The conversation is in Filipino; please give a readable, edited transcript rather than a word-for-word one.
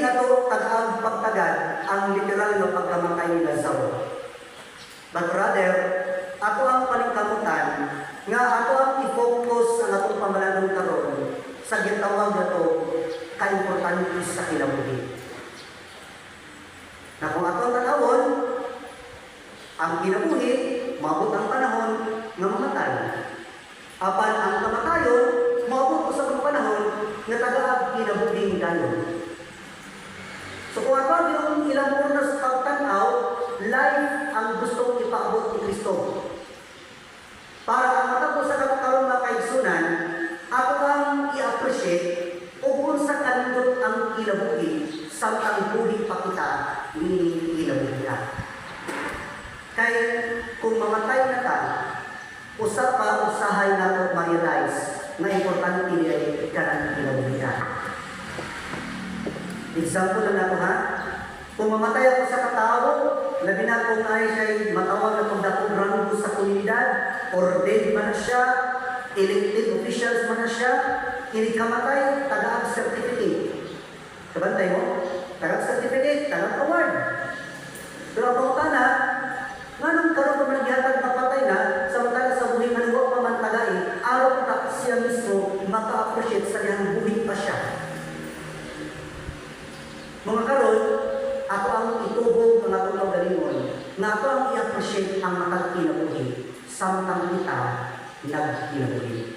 dili nato tag-ang pagtagad ang literal na pagkamatay ni Lazaro. But rather, ato ang paningkamutan nga ato ang i-focus ang atong pamalanong karon sa gitawag nato ka-importante sa kinabuhi. Na kung ato ang tanawon, ang kinabuhi, maabot ang panahon nga mamatay. Apan ang kamatayon, maabot ko sa panahon nga taga-ag kinabuhing dayon. So kung ato yung ilang oras pagtanaw, life ang gustong ipaabot ni Kristo. Para ang matapos sa kakarong mga kaigsunan, ako ang i-appreciate o kung sa kanindot ang kinabuhi samtang buhi pa kita ni kinabuhi ka. Kaya kung mamatay na ka, usap pa usahay na ito ma-realize na importante niya ka kinabuhi ka. Example lang ako ha. Kung mamatay ako sa katao, labi na kung ay siya'y matawag na kung dakong rango sa komunidad, ordained man na siya, elected officials man na siya, kinikamatay, tagaan certificate. Kabantay mo? Tagang certificate, tagang award. Pero ang pangutana, nga nung karoon pa man gihatag mapatay na, samantala sa buhay manuwa pa man tagay, araw ta siya mismo maka-appreciate sa niyang buhay pa siya. Mga karon, ako ang itubog ng atong pagalingon, na ako ang i-appreciate ang makakinabuhi, samtang kita nagkinabuhi.